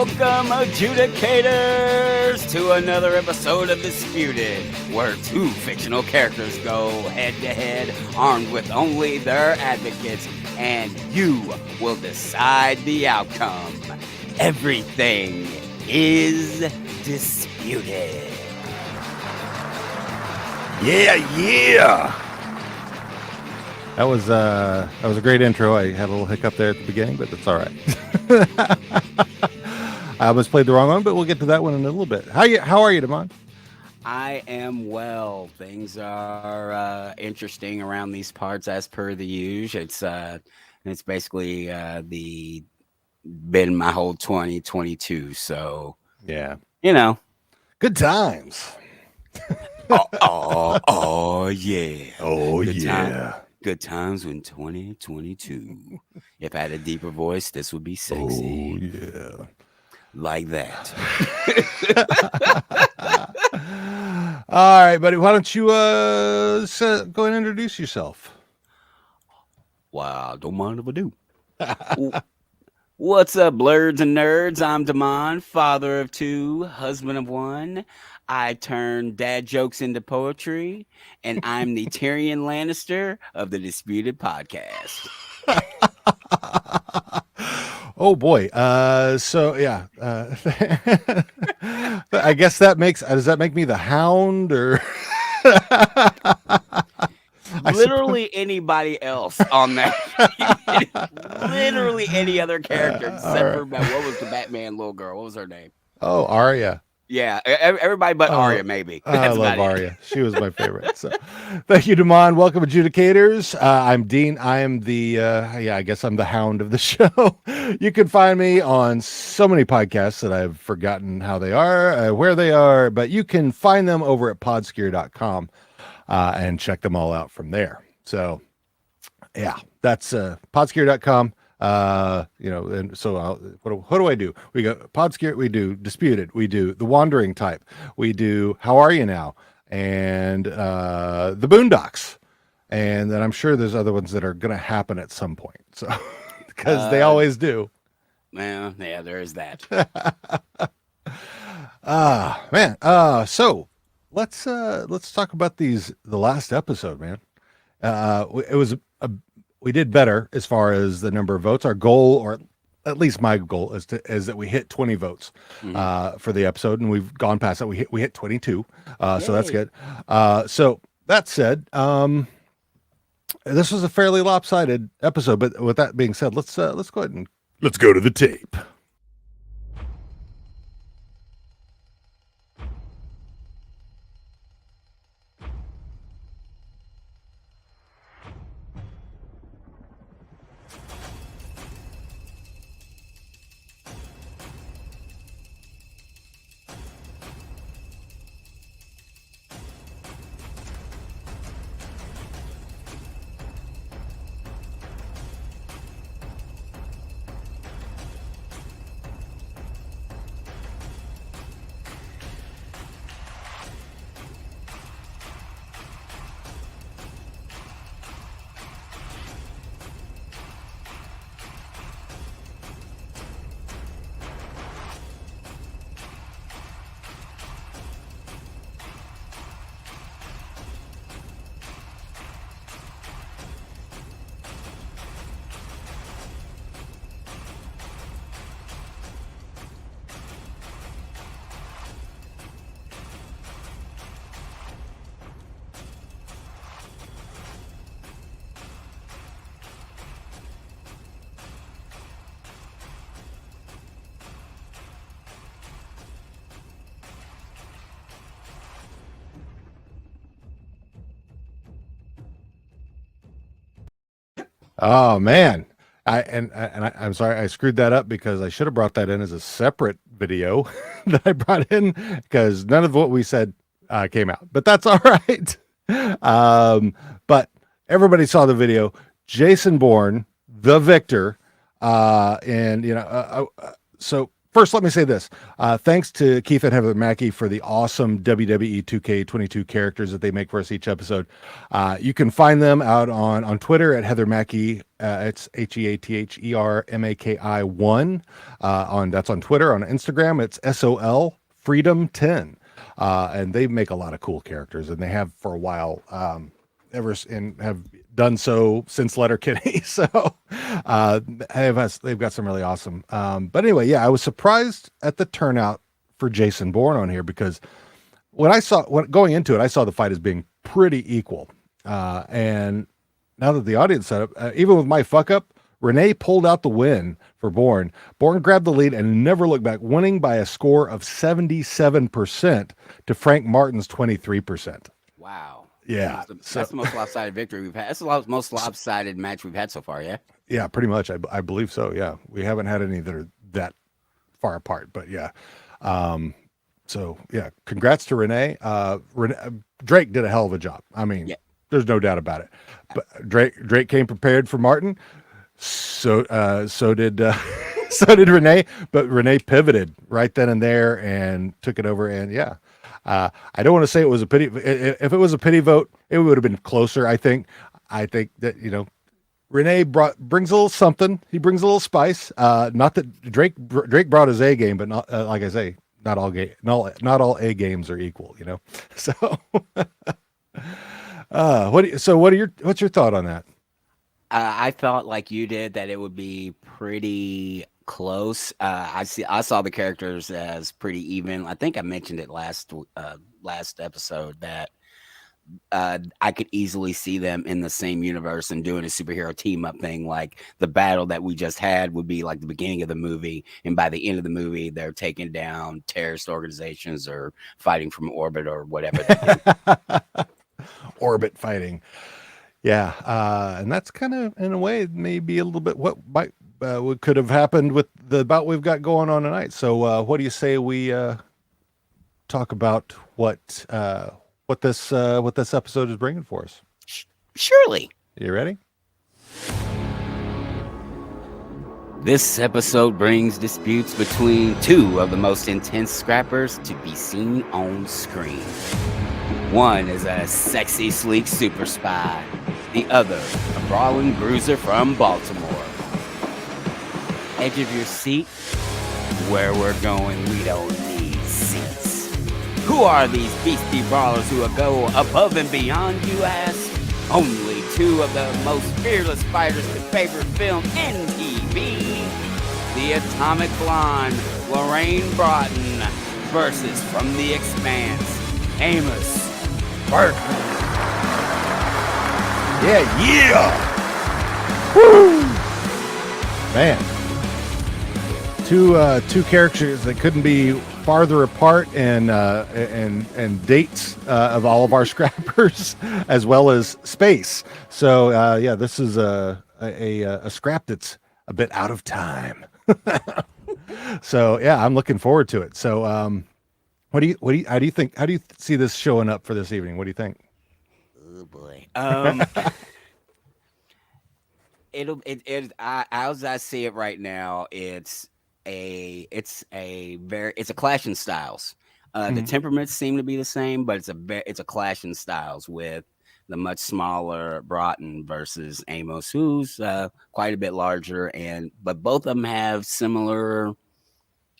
Welcome, adjudicators, to another episode of Disputed, where two fictional characters go head-to-head, armed with only their advocates, and you will decide the outcome. Everything is disputed. Yeah. That was a great intro. I had a little hiccup there at the beginning, but that's all right. I almost played the wrong one, but we'll get to that one in a little bit. How are you, Damon? I am well. Things are interesting around these parts as per the usual. It's basically been my whole 2022. So yeah, good times. oh yeah. Good times when 2022. If I had a deeper voice, this would be sexy. Oh, yeah. Like that. All right, buddy. Why don't you go and introduce yourself? Wow, don't mind if I do. What's up, blurs and nerds? I'm Damon, father of two, husband of one. I turn dad jokes into poetry, and I'm the Tyrion Lannister of the Disputed Podcast. Oh boy. So yeah. I guess that does that make me the Hound or literally anybody else on that? Literally any other character except for what was the Batman little girl? What was her name? Oh, Arya. Yeah, everybody but Arya, maybe. I love Arya. She was my favorite. So, thank you, Damon. Welcome, adjudicators. I'm Dean. I am the, I guess I'm the Hound of the show. You can find me on so many podcasts that I've forgotten how they are, where they are, but you can find them over at podscare.com and check them all out from there. So, yeah, that's podscare.com. And so what do I do? We go Podscare, we do Disputed, we do The Wandering Type, we do How Are You Now, and The Boondocks, and then I'm sure there's other ones that are going to happen at some point. So because they always do. Well, yeah, there is that. Man. So let's talk about the last episode, man. We did better as far as the number of votes. Our goal, or at least my goal, is that we hit 20 votes for the episode, and we've gone past that. We hit 22, so that's good. So that said, this was a fairly lopsided episode. But with that being said, let's go ahead and let's go to the tape. Oh man. I'm sorry I screwed that up because I should have brought that in as a separate video that I brought in because none of what we said came out, but that's all right. But everybody saw the video. Jason Bourne, the victor, and so first, let me say this. Thanks to Keith and Heather Mackey for the awesome WWE 2K22 characters that they make for us each episode. You can find them out on Twitter at Heather Mackey. It's HeatherMaki1. That's on Twitter. On Instagram, it's SOL Freedom 10. And they make a lot of cool characters, and they have for a while, and have done so since Letterkenny. So they've got some really awesome. But anyway, yeah, I was surprised at the turnout for Jason Bourne on here, because going into it, I saw the fight as being pretty equal. And now that the audience set up, even with my fuck up, Renee pulled out the win for Bourne. Bourne grabbed the lead and never looked back, winning by a score of 77% to Frank Martin's 23%. Wow. Yeah. That's the most lopsided victory we've had. That's the most lopsided match we've had so far, yeah? Yeah, pretty much. I believe so, yeah. We haven't had any that are that far apart, but yeah. So, yeah, congrats to Renee. Drake did a hell of a job. I mean, There's no doubt about it. But Drake came prepared for Martin. So did Renee, but Renee pivoted right then and there and took it over. And yeah, I don't want to say it was a pity. If it was a pity vote, it would have been closer. I think that, Renee brings a little something. He brings a little spice. Not that Drake brought his A game, but not, like I say, not all A games are equal, So, what's your thought on that? I thought, like you did, that it would be pretty close. I saw the characters as pretty even. I think I mentioned it last episode that I could easily see them in the same universe and doing a superhero team up thing. Like the battle that we just had would be like the beginning of the movie, and by the end of the movie, they're taking down terrorist organizations or fighting from orbit or whatever. Orbit fighting. Yeah, and that's kind of, in a way, maybe a little bit what could have happened with the bout we've got going on tonight. So, what do you say we talk about what this episode is bringing for us? Surely. You ready? This episode brings disputes between two of the most intense scrappers to be seen on screen. One is a sexy, sleek super spy. The other, a brawling bruiser from Baltimore. Edge of your seat? Where we're going, we don't need seats. Who are these beastie brawlers who will go above and beyond, you ask? Only two of the most fearless fighters to favor film and TV. The Atomic Blonde, Lorraine Broughton, versus from the Expanse, Amos, Burton. Yeah. Woo! Man. Two characters that couldn't be farther apart, and dates of all of our scrappers, as well as space. So this is a scrap that's a bit out of time. So yeah, I'm looking forward to it. So how do you see this showing up for this evening? What do you think? Oh boy. As I see it right now, it's a clash in styles. The temperaments seem to be the same, but it's a clash in styles with the much smaller Broughton versus Amos, who's quite a bit larger, but both of them have similar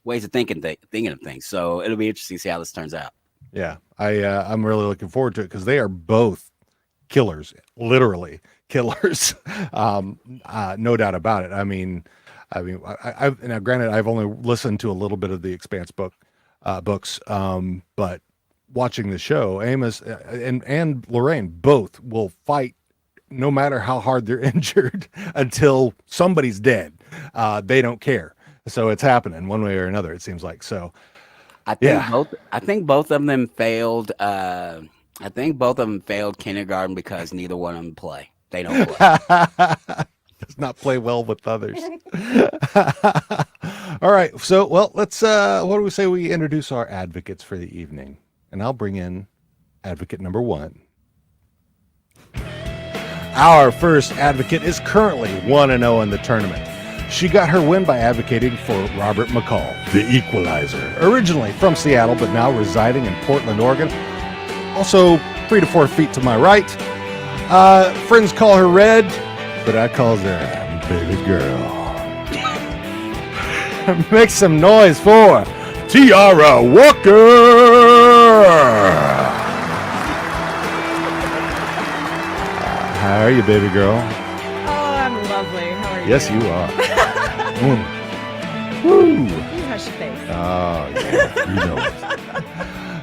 ways of thinking of things. So it'll be interesting to see how this turns out. Yeah, I'm really looking forward to it, because they are both killers, literally killers. No doubt about it. I mean, now granted, I've only listened to a little bit of the Expanse books, but watching the show, Amos and Lorraine both will fight no matter how hard they're injured until somebody's dead. They don't care. So it's happening one way or another, it seems like. So I think both of them failed. I think both of them failed kindergarten because neither one of them play. They don't play. Does not play well with others. All right. So, let's, what do we say we introduce our advocates for the evening? And I'll bring in advocate number one. Our first advocate is currently 1-0 in the tournament. She got her win by advocating for Robert McCall, the Equalizer, originally from Seattle, but now residing in Portland, Oregon. Also 3 to 4 feet to my right. Friends call her Red, but I calls her Baby Girl. Make some noise for Tiara Walker. How are you, baby girl? Oh, I'm lovely. How are you? Yes, you are. Woo. You hush your face. Oh, yeah, you know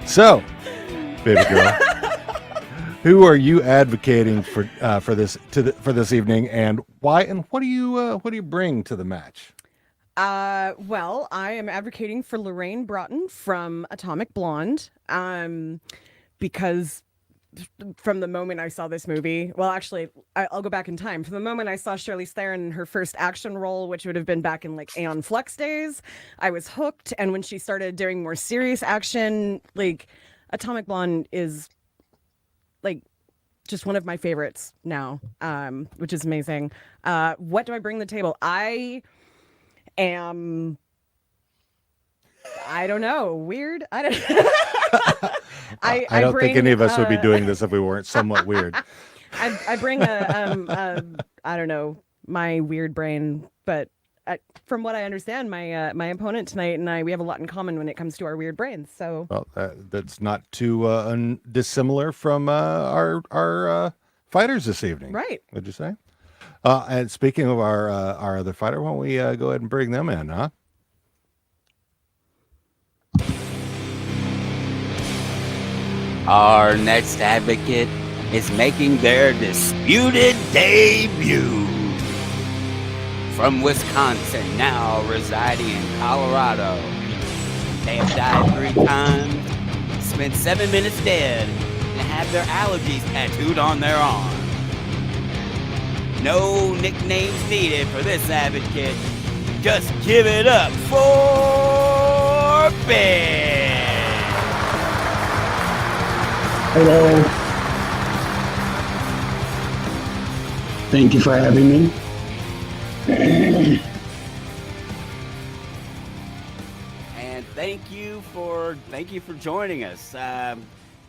it. So, baby girl, who are you advocating for this evening, and why? And what do you bring to the match? Well, I am advocating for Lorraine Broughton from Atomic Blonde, because from the moment I saw this movie, well, actually, I'll go back in time. From the moment I saw Charlize Theron in her first action role, which would have been back in like Aeon Flux days, I was hooked. And when she started doing more serious action, like Atomic Blonde is like just one of my favorites now, which is amazing. What do I bring to the table? I don't know. Weird. I don't think any of us would be doing this if we weren't somewhat weird. I bring I don't know, my weird brain, but from what I understand, my opponent tonight and we have a lot in common when it comes to our weird brains. So well, that's not too dissimilar from our fighters this evening, right? What'd you say? And speaking of our other fighter, why don't we go ahead and bring them in, huh? Our next advocate is making their disputed debut. From Wisconsin, now residing in Colorado. They have died 3 times, spent 7 minutes dead, and have their allergies tattooed on their arm. No nicknames needed for this advocate. Just give it up for Ben. Hello. Thank you for having me. And thank you for joining us.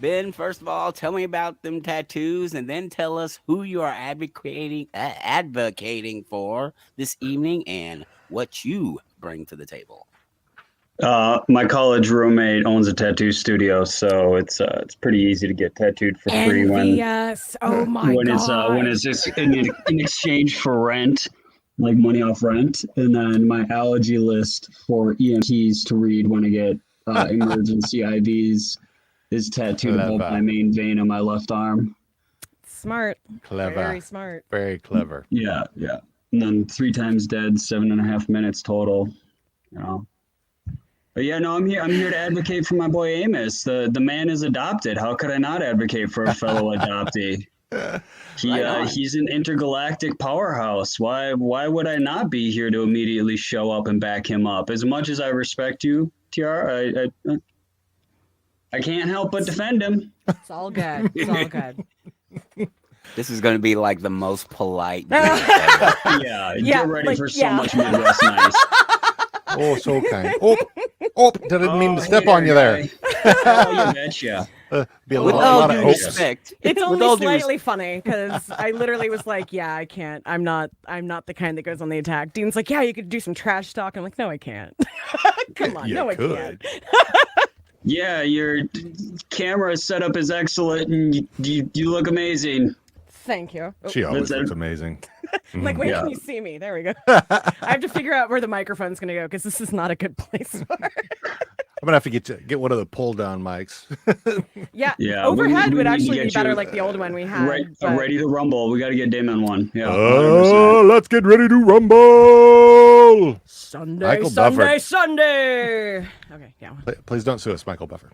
Ben, first of all, tell me about them tattoos, and then tell us who you are advocating for this evening and what you bring to the table. My college roommate owns a tattoo studio, so it's pretty easy to get tattooed for free when it's just in exchange for rent, like money off rent, and then my allergy list for EMTs to read when I get emergency IVs is tattooed above my main vein on my left arm. Smart. Clever. Very smart. Very clever. Yeah. And then 3 times dead, 7.5 minutes total. You know. But yeah, no, I'm here to advocate for my boy Amos. The man is adopted. How could I not advocate for a fellow adoptee? He's an intergalactic powerhouse. Why would I not be here to immediately show up and back him up? As much as I respect you, TR, I can't help but defend him. It's all good. It's all good. This is going to be like the most polite. Yeah, get ready for so much Midwest nice. Oh, so kind. Oh, didn't mean to step on you there. Oh, you betcha. Be a With lot all of due respect. It's only slightly funny because I literally was like, yeah, I can't. I'm not the kind that goes on the attack. Dean's like, yeah, you could do some trash talk. I'm like, no, I can't. Come on, I can't. Yeah, your camera setup is excellent and you look amazing. Thank you. She always looks amazing. I'm like, where can you see me? There we go. I have to figure out where the microphone's going to go because this is not a good place for it. I'm gonna have to get one of the pull down mics. Yeah. Overhead would actually be better, like the old one we had. Ready to rumble. We got to get Damon one. Yeah. 100%. Let's get ready to rumble. Sunday. Okay. Yeah. Please don't sue us, Michael Buffer.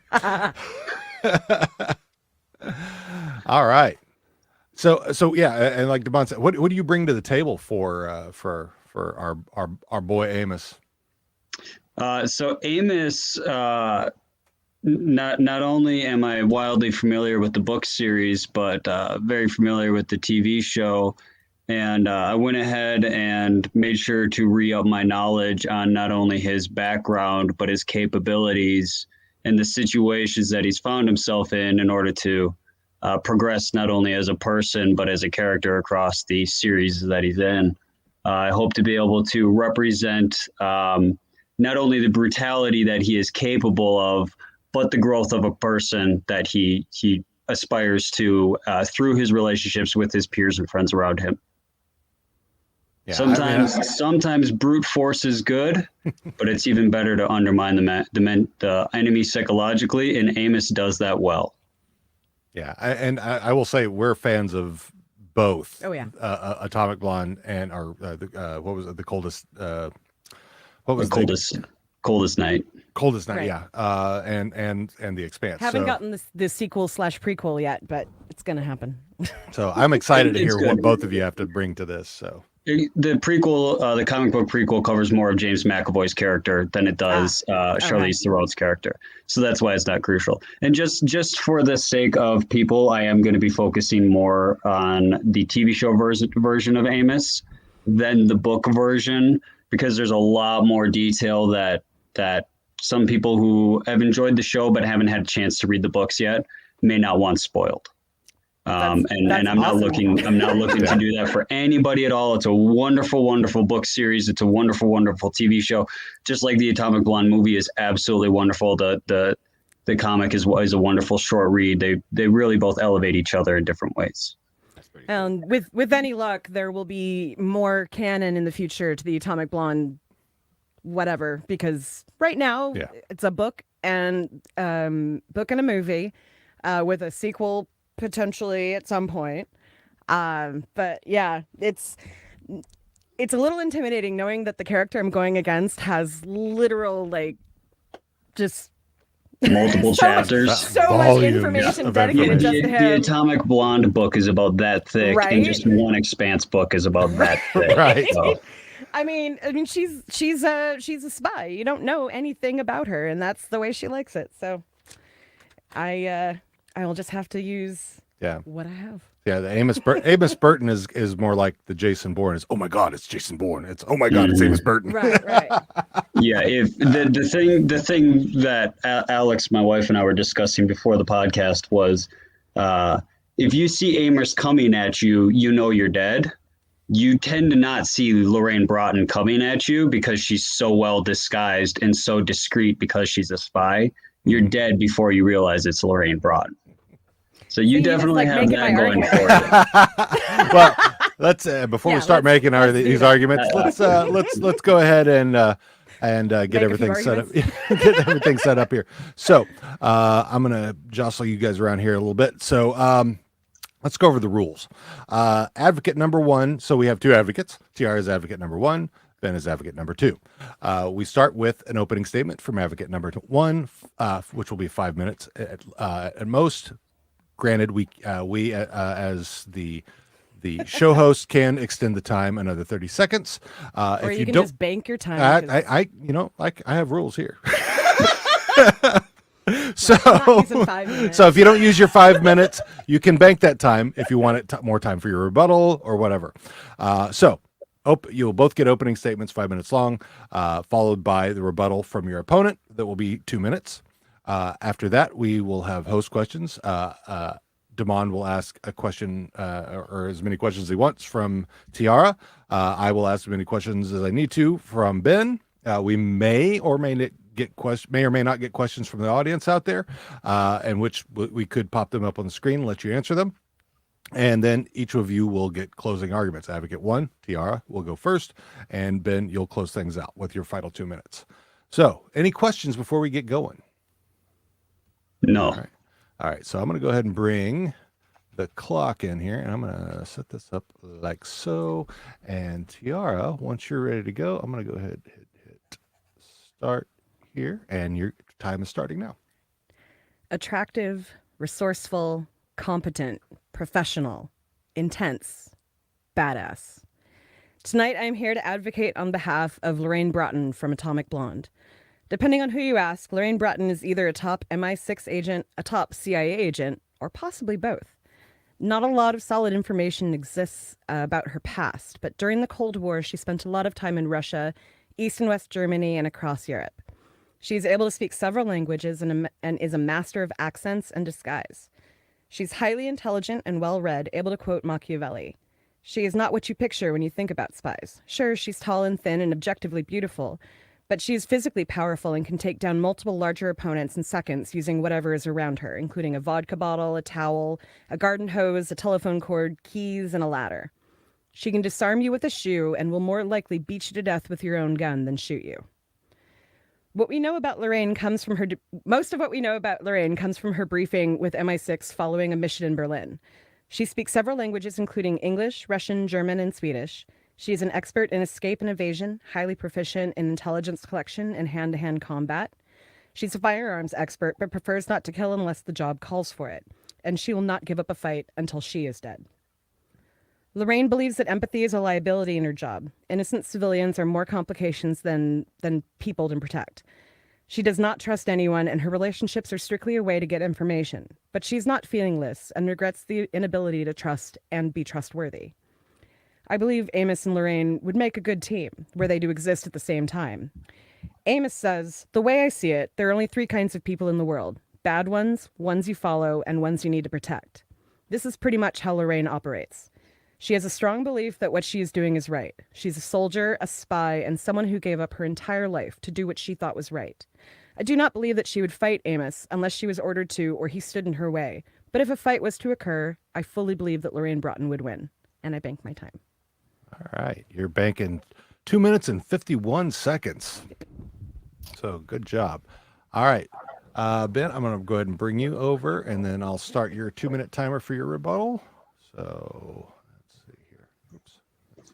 All right. So yeah, and like Devon said, what do you bring to the table for our boy Amos? So Amos, not only am I wildly familiar with the book series, but very familiar with the TV show, And I went ahead and made sure to re-up my knowledge on not only his background, but his capabilities and the situations that he's found himself in order to progress not only as a person, but as a character across the series that he's in. I hope to be able to represent not only the brutality that he is capable of, but the growth of a person that he aspires to through his relationships with his peers and friends around him. Yeah, sometimes brute force is good, but it's even better to undermine the enemy psychologically, and Amos does that well. Yeah, I will say we're fans of both. Oh yeah, Atomic Blonde and our what was it? The coldest. What was coldest night? Coldest night, right. Yeah. And the Expanse. Haven't gotten the sequel / prequel yet, but it's gonna happen. So I'm excited to hear what both of you have to bring to this. So the prequel, the comic book prequel, covers more of James McAvoy's character than it does Charlize Theron's character. So that's why it's not crucial. And just for the sake of people, I am going to be focusing more on the TV show version of Amos than the book version, because there's a lot more detail that some people who have enjoyed the show but haven't had a chance to read the books yet may not want spoiled. And I'm not looking to do that for anybody at all. It's a wonderful, wonderful book series. It's a wonderful, wonderful TV show. Just like the Atomic Blonde movie is absolutely wonderful. The comic is a wonderful short read. They really both elevate each other in different ways. And with any luck, there will be more canon in the future to the Atomic Blonde, whatever. Because right now it's a book and a movie with a sequel potentially at some point. But yeah, it's a little intimidating knowing that the character I'm going against has literal just multiple chapters, so much information dedicated just to him. The Atomic Blonde book is about that thick, right? And just one Expanse book is about that thick. Right. So. I mean, she's a spy. You don't know anything about her, and that's the way she likes it. So, I will just have to use what I have. Yeah, the Amos Burton is more like the Jason Bourne. It's, oh my God, it's Jason Bourne. It's, oh my God, it's Amos Burton. Right. Yeah, if the thing that Alex, my wife, and I were discussing before the podcast was, if you see Amos coming at you, you know you're dead. You tend to not see Lorraine Broughton coming at you because she's so well disguised and so discreet because she's a spy. You're dead before you realize it's Lorraine Broughton. So you definitely have that going for you. Well, let's before we start making these arguments, let's go ahead and get everything set up. Get everything set up here. So I'm gonna jostle you guys around here a little bit. So let's go over the rules. Advocate number one. So we have two advocates. TR is advocate number one. Ben is advocate number two. We start with an opening statement from advocate number one, which will be 5 minutes at most. Granted, we as the show host can extend the time another 30 seconds. Or if you can just bank your time. I have rules here. So if you don't use your 5 minutes, you can bank that time if you want more time for your rebuttal or whatever. You'll both get opening statements 5 minutes long, followed by the rebuttal from your opponent. That will be 2 minutes. After that, we will have host questions. Damon will ask a question or as many questions as he wants from Tiara. I will ask as many questions as I need to from Ben. We may or may not get questions from the audience out there, and which we could pop them up on the screen and let you answer them. And then each of you will get closing arguments. Advocate one, Tiara, will go first, and Ben, you'll close things out with your final 2 minutes. So, any questions before we get going? No. All right. So I'm going to go ahead and bring the clock in here, and I'm going to set this up like so. And Tiara, once you're ready to go, I'm going to go ahead and hit start here, and your time is starting now. Attractive, resourceful, competent, professional, intense, badass. Tonight, I'm here to advocate on behalf of Lorraine Broughton from Atomic Blonde. Depending on who you ask, Lorraine Broughton is either a top MI6 agent, a top CIA agent, or possibly both. Not a lot of solid information exists about her past, but during the Cold War, she spent a lot of time in Russia, East and West Germany, and across Europe. She's able to speak several languages and is a master of accents and disguise. She's highly intelligent and well-read, able to quote Machiavelli. She is not what you picture when you think about spies. Sure, she's tall and thin and objectively beautiful, but she is physically powerful and can take down multiple larger opponents in seconds using whatever is around her, including a vodka bottle, a towel, a garden hose, a telephone cord, keys, and a ladder. She can disarm you with a shoe and will more likely beat you to death with your own gun than shoot you. What we know about Lorraine comes from her. Most of what we know about Lorraine comes from her briefing with MI6 following a mission in Berlin. She speaks several languages, including English, Russian, German, and Swedish. She is an expert in escape and evasion, highly proficient in intelligence collection and hand-to-hand combat. She's a firearms expert, but prefers not to kill unless the job calls for it. And she will not give up a fight until she is dead. Lorraine believes that empathy is a liability in her job. Innocent civilians are more complications than people to protect. She does not trust anyone, and her relationships are strictly a way to get information. But she's not feelingless and regrets the inability to trust and be trustworthy. I believe Amos and Lorraine would make a good team, where they do exist at the same time. Amos says, "The way I see it, there are only 3 kinds of people in the world. Bad ones, ones you follow, and ones you need to protect." This is pretty much how Lorraine operates. She has a strong belief that what she is doing is right. She's a soldier, a spy, and someone who gave up her entire life to do what she thought was right. I do not believe that she would fight Amos unless she was ordered to or he stood in her way. But if a fight was to occur, I fully believe that Lorraine Broughton would win. And I bank my time. All right. You're banking 2 minutes and 51 seconds. So good job. All right. Ben, I'm going to go ahead and bring you over, and then I'll start your 2-minute timer for your rebuttal. So let's see here. Oops. Let's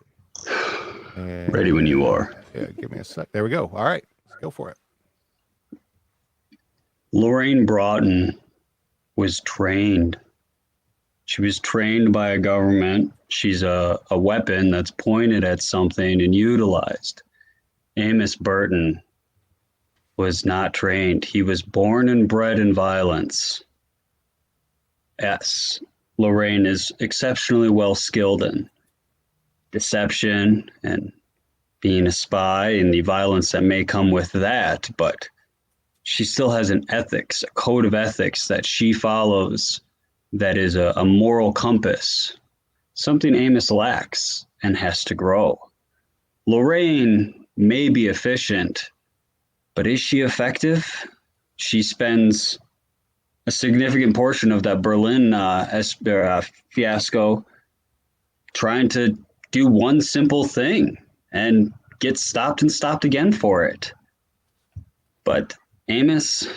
see. And, Ready when you are. Yeah, give me a sec. There we go. All right. Let's go for it. Lorraine Broughton was trained. She was trained by a government. She's a weapon that's pointed at something and utilized. Amos Burton was not trained. He was born and bred in violence. Yes, Lorraine is exceptionally well skilled in deception and being a spy and the violence that may come with that, but she still has an ethics, a code of ethics that she follows that is a moral compass, something Amos lacks and has to grow. Lorraine may be efficient, but is she effective? She spends a significant portion of that Berlin fiasco trying to do one simple thing and gets stopped and stopped again for it. But Amos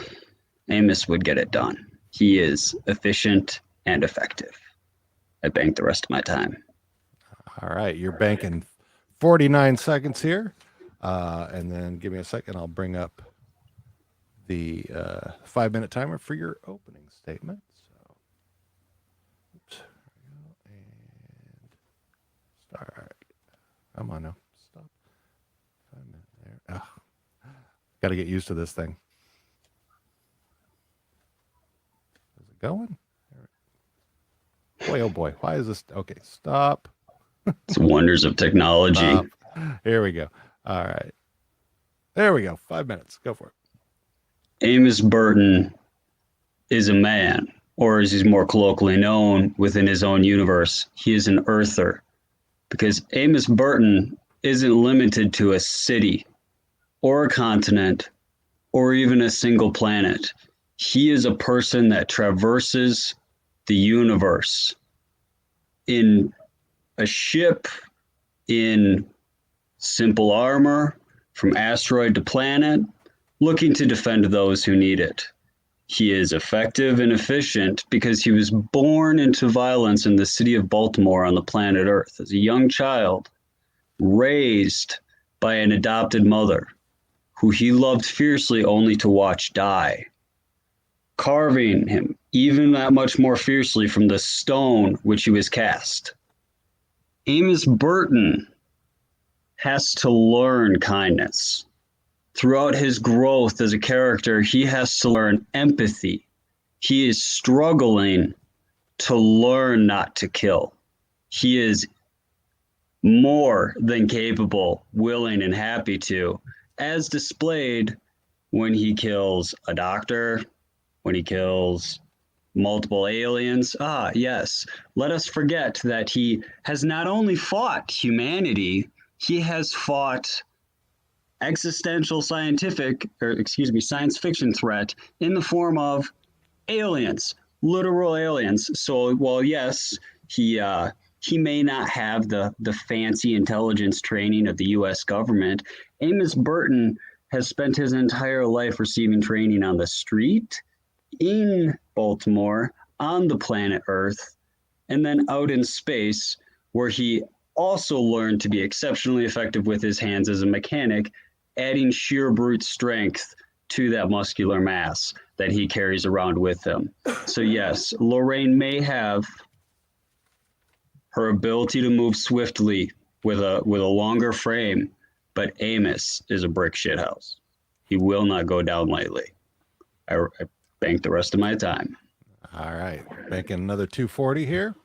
would get it done. He is efficient and effective. I bank the rest of my time. All right. You're banking 49 seconds here. And then give me a second. I'll bring up the 5-minute timer for your opening statement. So, oops. And start. Come on now. Stop. 5 minutes there. Oh, got to get used to this thing. Is it going? Boy, oh boy. Why is this? Okay, stop. It's wonders of technology. Stop. Here we go. All right. There we go. 5 minutes. Go for it. Amos Burton is a man, or as he's more colloquially known within his own universe, he is an earther. Because Amos Burton isn't limited to a city or a continent or even a single planet. He is a person that traverses the universe in a ship, in simple armor, from asteroid to planet, looking to defend those who need it. He is effective and efficient because he was born into violence in the city of Baltimore on the planet Earth as a young child, raised by an adopted mother who he loved fiercely only to watch die, carving him even that much more fiercely from the stone which he was cast. Amos Burton has to learn kindness. Throughout his growth as a character, he has to learn empathy. He is struggling to learn not to kill. He is more than capable, willing, and happy to, as displayed when he kills a doctor, when he kills multiple aliens. Ah, yes. Let us forget that he has not only fought humanity, he has fought existential science fiction threat in the form of aliens, literal aliens. So, well, yes, he may not have the fancy intelligence training of the U.S. government. Amos Burton has spent his entire life receiving training on the street, in Baltimore, on the planet Earth, and then out in space, where he also learned to be exceptionally effective with his hands as a mechanic, adding sheer brute strength to that muscular mass that he carries around with him. So yes, Lorraine may have her ability to move swiftly with a longer frame, but Amos is a brick shithouse. He will not go down lightly. I bank the rest of my time. All right, banking another 240 here.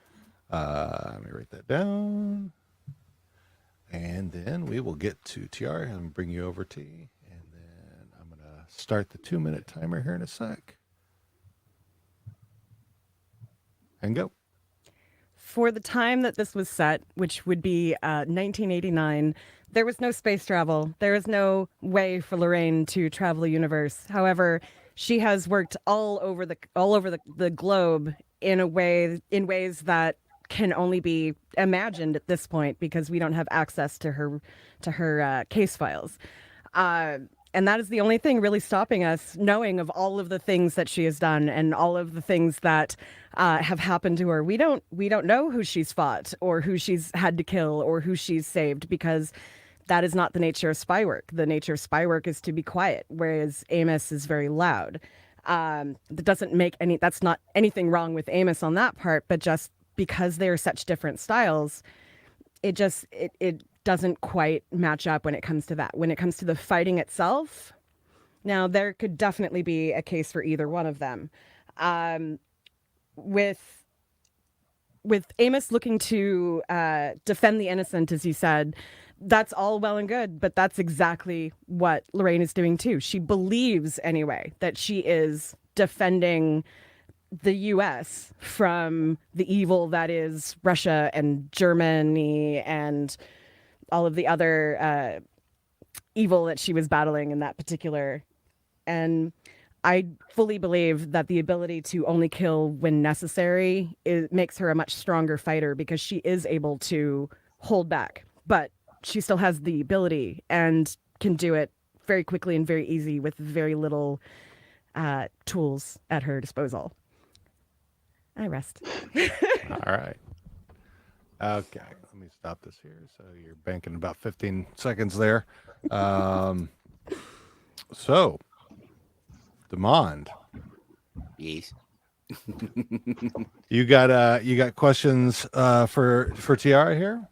Let me write that down. And then we will get to TR and bring you over, T. And then I'm going to start the 2-minute timer here in a sec. And go. For the time that this was set, which would be 1989, there was no space travel. There is no way for Lorraine to travel the universe. However, she has worked all over the globe in ways that can only be imagined at this point because we don't have access to her case files. And that is the only thing really stopping us knowing of all of the things that she has done and all of the things that have happened to her. We don't know who she's fought or who she's had to kill or who she's saved because that is not the nature of spy work. The nature of spy work is to be quiet, whereas Amos is very loud. That's not anything wrong with Amos on that part, but just because they are such different styles, it doesn't quite match up when it comes to that. When it comes to the fighting itself, now there could definitely be a case for either one of them. With Amos looking to defend the innocent, as you said, that's all well and good, but that's exactly what Lorraine is doing too. She believes anyway that she is defending the U.S. from the evil that is Russia and Germany and all of the other evil that she was battling in that particular. And I fully believe that the ability to only kill when necessary makes her a much stronger fighter because she is able to hold back, but she still has the ability and can do it very quickly and very easy with very little tools at her disposal. I rest. All right. Okay, let me stop this here. So you're banking about 15 seconds there. So, Demond. Yes. You got questions for Tiara here?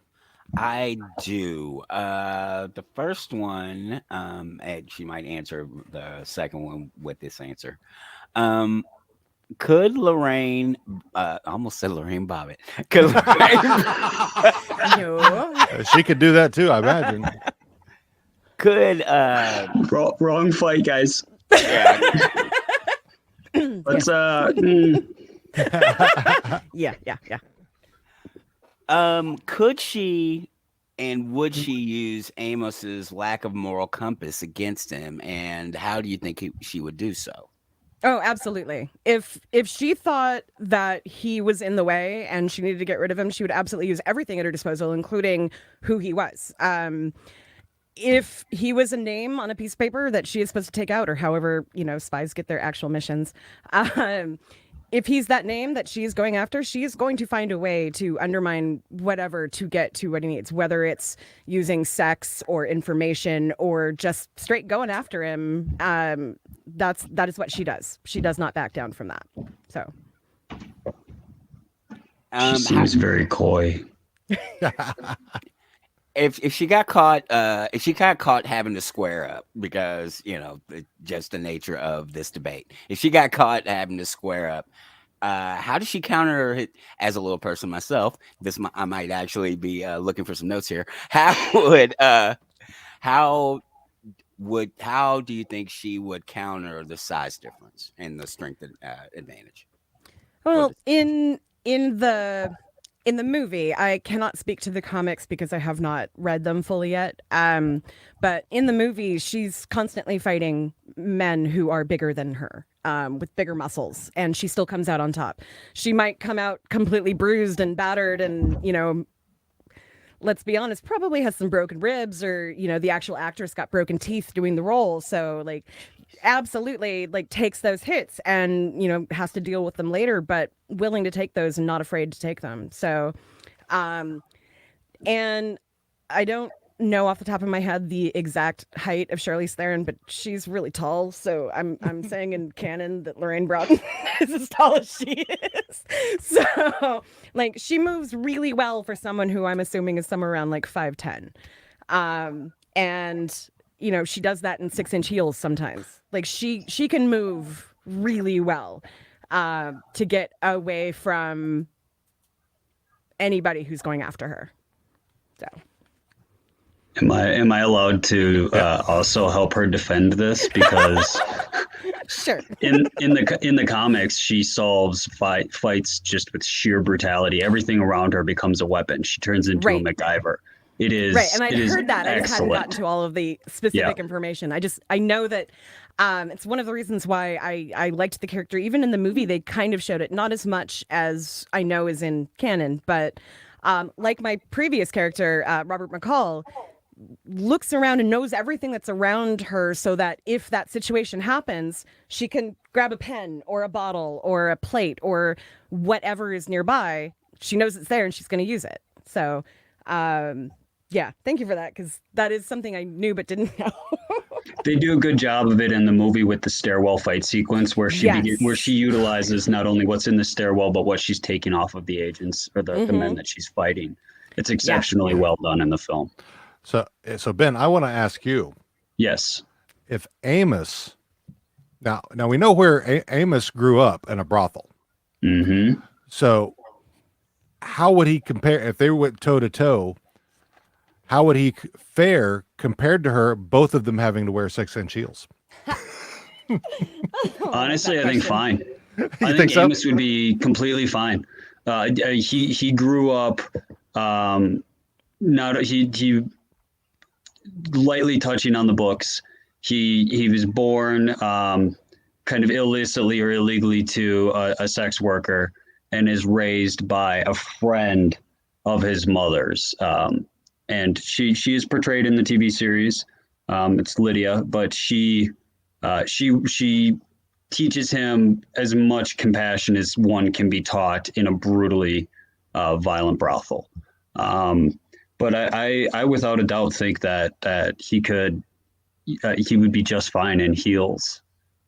I do. The first one, and she might answer the second one with this answer. Could Lorraine, I almost said Lorraine Bobbitt. Could Lorraine, No. She could do that too, I imagine. could, Wrong fight, guys. yeah, Let's Yeah. could she and would she use Amos's lack of moral compass against him? And how do you think she would do so? Oh, absolutely. If she thought that he was in the way and she needed to get rid of him, she would absolutely use everything at her disposal, including who he was. If he was a name on a piece of paper that she is supposed to take out, or however, spies get their actual missions, if he's that name that she's going after, she is going to find a way to undermine whatever to get to what he needs, whether it's using sex or information or just straight going after him. That is what she does. She does not back down from that. So she seems very coy. If she got caught, having to square up because just the nature of this debate. If she got caught having to square up, how does she counter it? As a little person myself, I might actually be looking for some notes here. How do you think she would counter the size difference and the strength advantage? Well, in the movie, I cannot speak to the comics because I have not read them fully yet. But in the movie, she's constantly fighting men who are bigger than her, with bigger muscles, and she still comes out on top. She might come out completely bruised and battered, and let's be honest, probably has some broken ribs, or the actual actress got broken teeth doing the role. So like, absolutely, like, takes those hits and has to deal with them later, but willing to take those and not afraid to take them. So and I don't know off the top of my head the exact height of Charlize Theron, but she's really tall, so I'm saying in canon that Lorraine Broughton is as tall as she is. So like, she moves really well for someone who I'm assuming is somewhere around like 5'10". And she does that in 6-inch heels sometimes. Like, she can move really well to get away from anybody who's going after her. So Am I allowed to also help her defend this? Because sure. in the comics, she solves fights just with sheer brutality. Everything around her becomes a weapon. She turns into a MacGyver. It is right, and I heard that. Excellent. I just hadn't gotten to all of the specific information. I know that it's one of the reasons why I liked the character. Even in the movie, they kind of showed it, not as much as I know is in canon, but like my previous character, Robert McCall, looks around and knows everything that's around her, so that if that situation happens, she can grab a pen or a bottle or a plate or whatever is nearby. She knows it's there and she's going to use it. So yeah, thank you for that, because that is something I knew but didn't know. They do a good job of it in the movie with the stairwell fight sequence, where she utilizes not only what's in the stairwell, but what she's taking off of the agents or the men that she's fighting. It's exceptionally well done in the film. So Ben, I want to ask you. Yes. If Amos, now we know where Amos grew up, in a brothel. Mm-hmm. So how would he compare, if they went toe to toe? How would he fare compared to her, both of them having to wear 6-inch heels? Honestly, I think fine. I think so? Amos would be completely fine. He grew up he lightly touching on the books. He was born kind of illicitly or illegally to a sex worker, and is raised by a friend of his mother's. And she is portrayed in the TV series. It's Lydia, but she teaches him as much compassion as one can be taught in a brutally violent brothel. But I without a doubt think that he would be just fine in heels.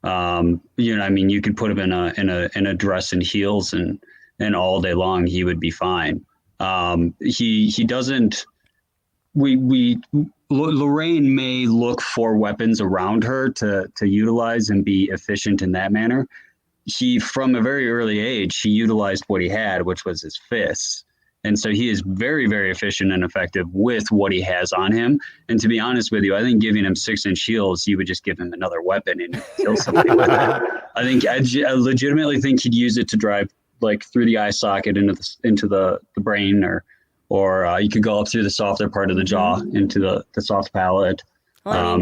You could put him in a dress and heels and all day long he would be fine. He doesn't. Lorraine may look for weapons around her to utilize and be efficient in that manner. He, from a very early age, he utilized what he had, which was his fists. And so he is very, very efficient and effective with what he has on him. And to be honest with you, I think giving him 6-inch heels, you would just give him another weapon and kill somebody with it. I legitimately think he'd use it to drive like through the eye socket into the brain, or you could go up through the softer part of the jaw into the soft palate. Well,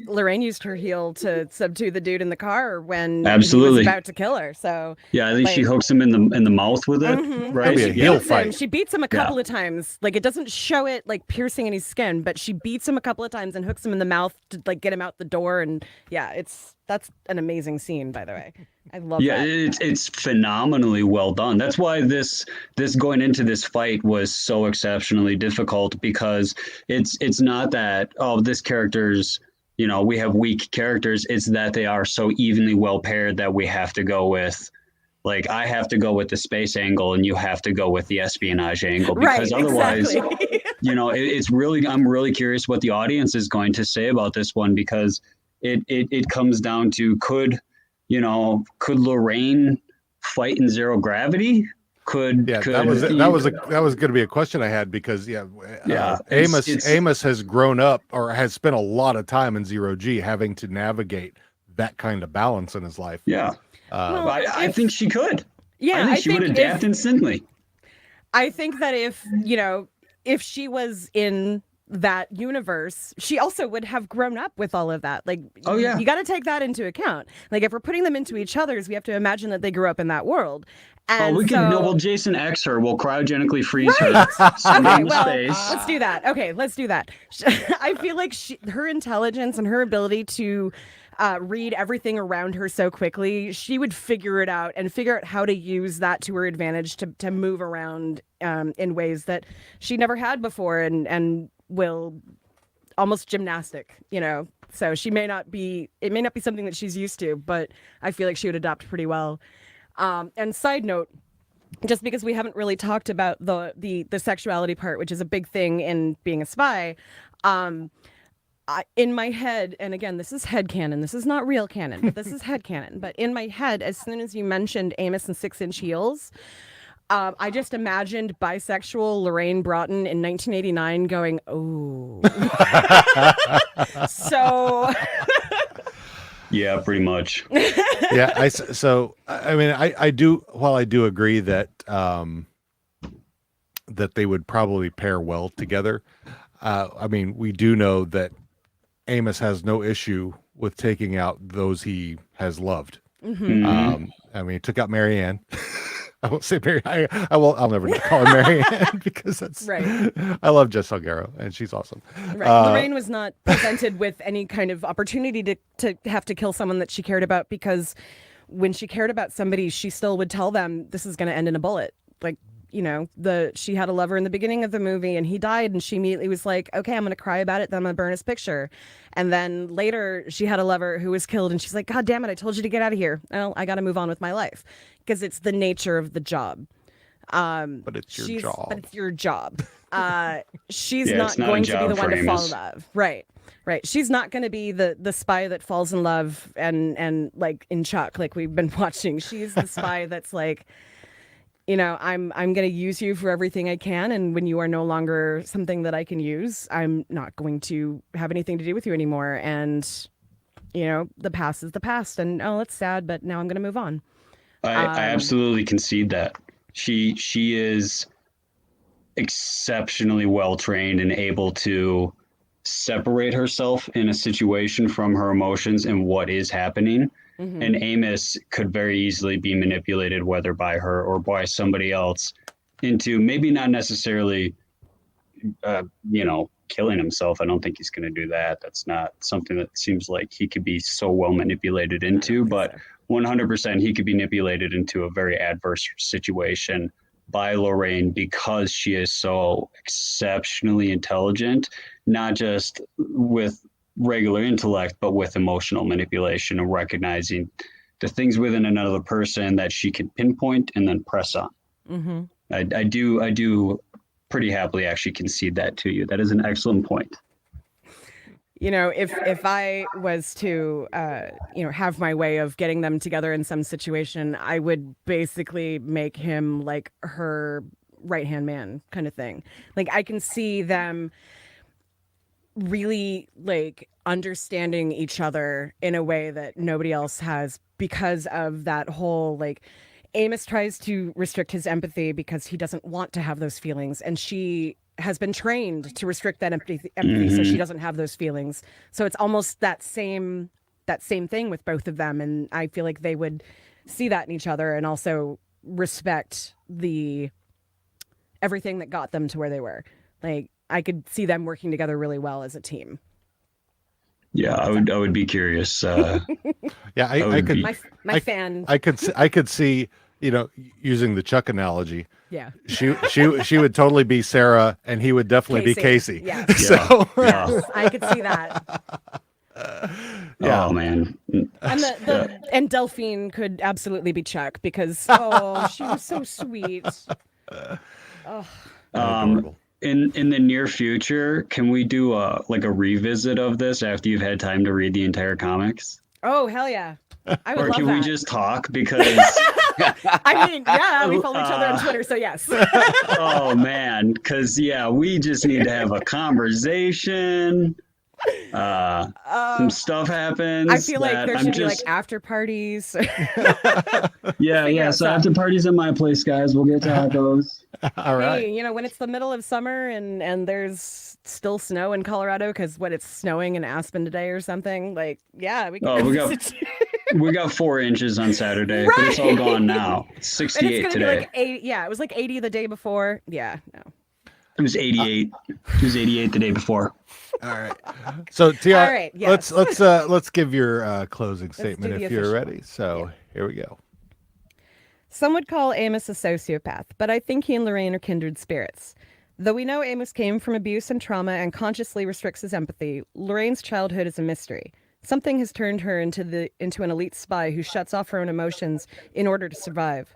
Lorraine used her heel to subdue the dude in the car when he absolutely was about to kill her. So yeah, I think she hooks him in the mouth with it. Right? That'd be a heel fight. She beats him a couple of times. Like, it doesn't show it like piercing any skin, but she beats him a couple of times and hooks him in the mouth to like get him out the door. And yeah, that's an amazing scene, by the way. I love that. Yeah, it's phenomenally well done. That's why this going into this fight was so exceptionally difficult, because it's not that, this character's, we have weak characters. It's that they are so evenly well paired that we have to go with, like, I have to go with the space angle and you have to go with the espionage angle, because otherwise, exactly. it's really, I'm really curious what the audience is going to say about this one, because it comes down to could Lorraine fight in zero gravity? That was going to be a question I had, because Amos has grown up, or has spent a lot of time in zero G, having to navigate that kind of balance in his life. Yeah. I think she could. Yeah, I think she would adapt instantly. I think that if she was in that universe, she also would have grown up with all of that. Like, you got to take that into account. Like, if we're putting them into each other's, we have to imagine that they grew up in that world. And we can we'll Jason X her. We'll cryogenically freeze her. Send her into space. Let's do that. Okay, let's do that. I feel like her intelligence and her ability to read everything around her so quickly, she would figure it out and figure out how to use that to her advantage to move around in ways that she never had before, and will almost gymnastic, so it may not be something that she's used to, but I feel like she would adapt pretty well. And side note, just because we haven't really talked about the sexuality part, which is a big thing in being a spy, in my head, and again, this is headcanon, this is not real canon, but this is headcanon, but in my head, as soon as you mentioned Amos and 6-inch heels, I just imagined bisexual Lorraine Broughton in 1989 going, oh. So... Yeah, pretty much. Yeah, I do. While I do agree that that they would probably pair well together. We do know that Amos has no issue with taking out those he has loved. Mm-hmm. He took out Marianne. I won't say Mary. I'll never call her Marianne because that's right. I love Jess Salguero and she's awesome. Right. Lorraine was not presented with any kind of opportunity to have to kill someone that she cared about, because when she cared about somebody, she still would tell them this is going to end in a bullet. Like, she had a lover in the beginning of the movie and he died, and she immediately was like, okay, I'm going to cry about it, then I'm going to burn his picture. And then later she had a lover who was killed and she's like, God damn it, I told you to get out of here. Well, I got to move on with my life, because it's the nature of the job. But it's your job. But it's your job. She's not going to be the one to fall Amos. in love. Right. She's not going to be the spy that falls in love and like in Chuck, like we've been watching. She's the spy that's like, I'm going to use you for everything I can, and when you are no longer something that I can use, I'm not going to have anything to do with you anymore. And the past is the past, and it's sad, but now I'm going to move on. I absolutely concede that. She is exceptionally well trained and able to separate herself in a situation from her emotions and what is happening. Mm-hmm. And Amos could very easily be manipulated, whether by her or by somebody else, into maybe not necessarily, killing himself. I don't think he's going to do that. That's not something that seems like he could be so well manipulated into, but 100% he could be manipulated into a very adverse situation by Lorraine, because she is so exceptionally intelligent, not just with regular intellect, but with emotional manipulation and recognizing the things within another person that she can pinpoint and then press on. Mm-hmm. I do pretty happily actually concede that to you. That is an excellent point. If I was to, have my way of getting them together in some situation, I would basically make him like her right-hand man kind of thing. Like, I can see them really like understanding each other in a way that nobody else has, because of that whole, like, Amos tries to restrict his empathy because he doesn't want to have those feelings, and she has been trained to restrict that empathy Mm-hmm. so she doesn't have those feelings. So it's almost that same thing with both of them, and I feel like they would see that in each other and also respect everything that got them to where they were. Like, I could see them working together really well as a team. Yeah, I would be curious. Yeah, I could. My fan. I could see, using the Chuck analogy. Yeah. She would totally be Sarah, and he would definitely be Casey. Yeah. So Yes, I could see that. Yeah. Oh man. And Delphine could absolutely be Chuck, because she was so sweet. Adorable. In the near future, can we do a revisit of this after you've had time to read the entire comics? Oh, hell yeah. I would Or love can that. we just talk? Because I mean, yeah, we follow each other on Twitter, so yes. Oh man, because we just need to have a conversation. Some stuff happens. I feel like there should be like just after parties. So so- after parties at my place, guys. We'll get to how it goes. All right. Hey, when it's the middle of summer and there's still snow in Colorado because it's snowing in Aspen today or something. Like, yeah, we can. Oh, we got 4 inches on Saturday, but it's all gone now. It's And 68 it's gonna today. be like 80. Yeah, it was like 80 the day before. Yeah, no. It was 88. It was 88 the day before. All right. So TR, All right, yes. let's give your closing statement do if the you're official ready. So here we go. Some would call Amos a sociopath, but I think he and Lorraine are kindred spirits. Though we know Amos came from abuse and trauma and consciously restricts his empathy, Lorraine's childhood is a mystery. Something has turned her into an elite spy who shuts off her own emotions in order to survive.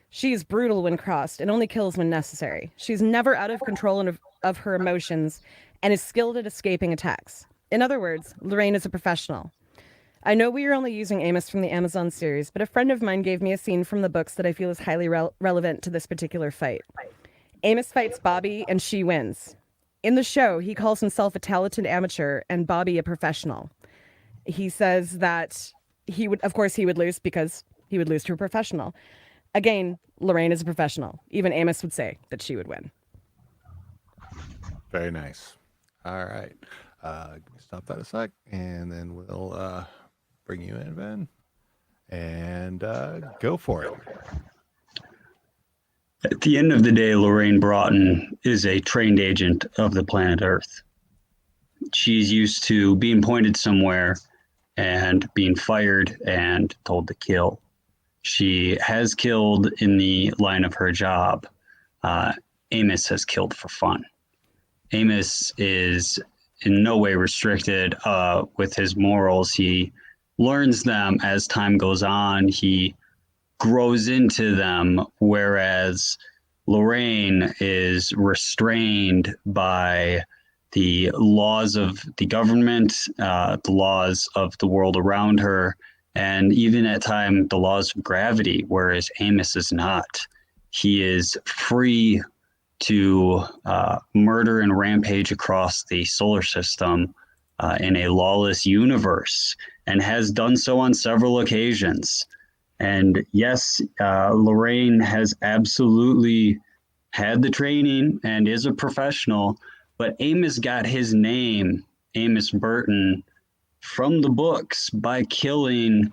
She is brutal when crossed and only kills when necessary. She's never out of control of her emotions and is skilled at escaping attacks. In other words, Lorraine is a professional. I know we are only using Amos from the Amazon series, but a friend of mine gave me a scene from the books that I feel is highly relevant to this particular fight. Amos fights Bobby and she wins. In the show, he calls himself a talented amateur and Bobby a professional. He says that he would lose because he would lose to a professional. Again, Lorraine is a professional. Even Amos would say that she would win. Very nice. All right. Stop that a sec, and then we'll bring you in, Ben, and go for it. At the end of the day, Lorraine Broughton is a trained agent of the planet Earth. She's used to being pointed somewhere and being fired and told to kill. She has killed in the line of her job. Amos has killed for fun. Amos is in no way restricted with his morals. He learns them as time goes on. He grows into them, whereas Lorraine is restrained by the laws of the government, the laws of the world around her, and even at times the laws of gravity, whereas Amos is not. He is free to murder and rampage across the solar system in a lawless universe, and has done so on several occasions. And yes, Lorraine has absolutely had the training and is a professional, but Amos got his name, Amos Burton, from the books by killing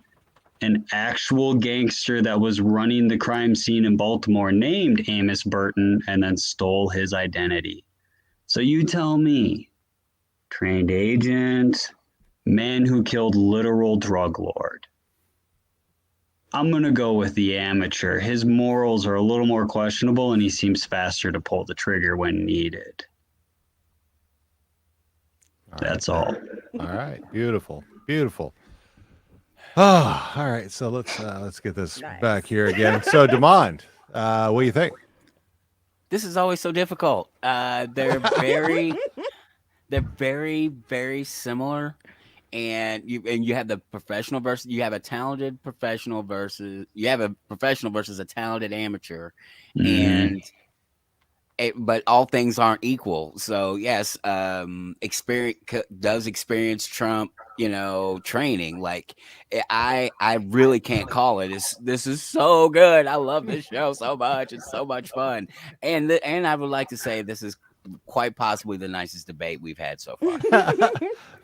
an actual gangster that was running the crime scene in Baltimore named Amos Burton and then stole his identity. So you tell me, trained agent, man who killed literal drug lord. I'm going to go with the amateur. His morals are a little more questionable and he seems faster to pull the trigger when needed. That's all. All right. Beautiful. Beautiful. Oh, all right. So let's get this back here again. So Demond, what do you think? This is always so difficult. They're very, very similar. And you have the professional versus you have a talented professional versus a talented amateur, and but all things aren't equal. So yes, experience trump training. Like I really can't call it. This is so good. I love this show so much. It's so much fun, and I would like to say this is quite possibly the nicest debate we've had so far.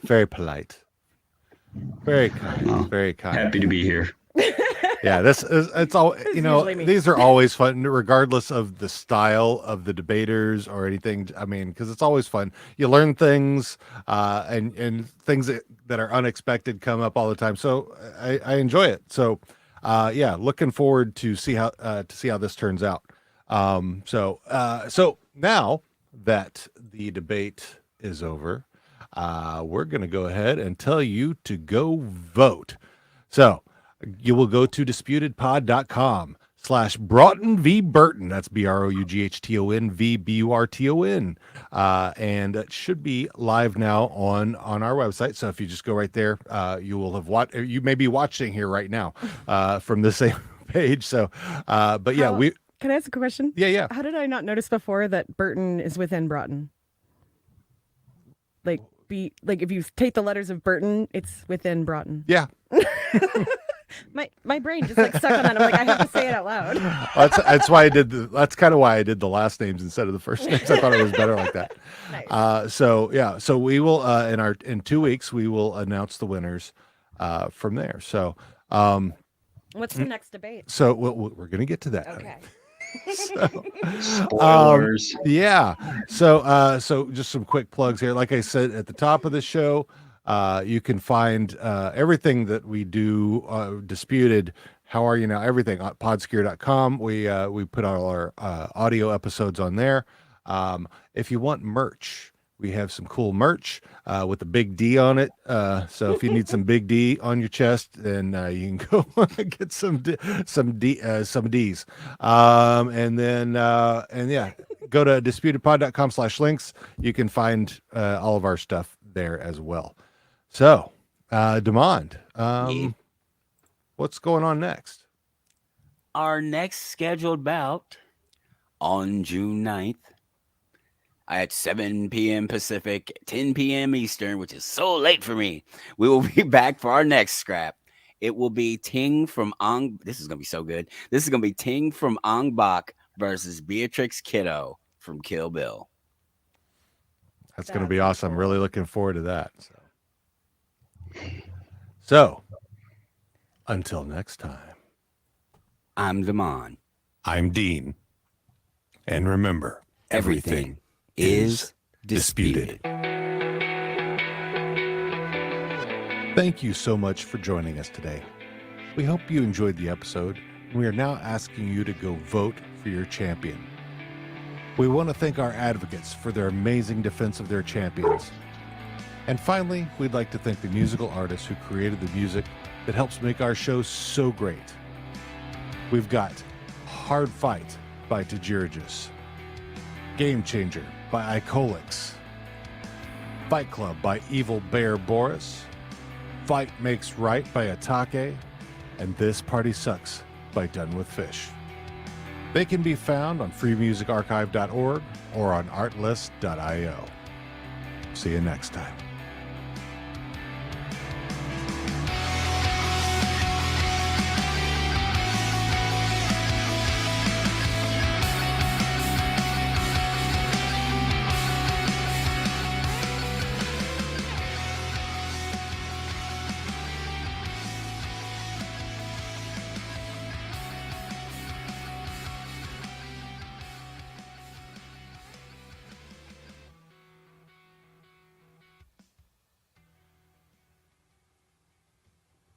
Very polite. Very kind. Very kind. Happy to be here. Yeah, it's all, these are always fun, regardless of the style of the debaters or anything. I mean, because it's always fun. You learn things, and things that are unexpected come up all the time. So I enjoy it. So, looking forward to see how this turns out. So now that the debate is over, we're going to go ahead and tell you to go vote. So you will go to disputedpod.com/Broughton v. Burton. That's BROUGHTON v. BURTON. And it should be live now on our website. So if you just go right there, you will have you may be watching here right now from the same page. So, but yeah, How- Can I ask a question? yeah. How did I not notice before that Burton is within Broughton? Like, if you take the letters of Burton, it's within Broughton. Yeah. My brain just like stuck on that. I'm like, I have to say it out loud. That's why I did that's kind of why I did the last names instead of the first names. I thought it was better like that. Nice. So we will in 2 weeks we will announce the winners from there. So What's the next debate? so we're going to get to that. Okay. Spoilers. Yeah. So just some quick plugs here. Like I said at the top of the show, you can find everything that we do Disputed. How are you now? Everything on podscare.com. We put all our audio episodes on there. If you want merch, we have some cool merch with a big D on it. So if you need some big D on your chest, then you can go get some Ds. And yeah, go to disputedpod.com/links. You can find all of our stuff there as well. So, Demand, what's going on next? Our next scheduled bout on June 9th at 7 p.m. Pacific, 10 p.m. Eastern, which is so late for me. We will be back for our next scrap. It will be Ting from This is going to be so good. This is going to be Ting from Ong Bak versus Beatrix Kiddo from Kill Bill. That's going to be awesome. I'm really looking forward to that. So, until next time, I'm Damon. I'm Dean. And remember, Everything is disputed. Thank you so much for joining us today. We hope you enjoyed the episode. We are now asking you to go vote for your champion. We want to thank our advocates for their amazing defense of their champions. And finally, we'd like to thank the musical artists who created the music that helps make our show so great. We've got Hard Fight by Tajirigis, Game Changer by Icolix, Fight Club by Evil Bear Boris, Fight Makes Right by Atake, and This Party Sucks by Done With Fish. They can be found on freemusicarchive.org or on artlist.io. See you next time.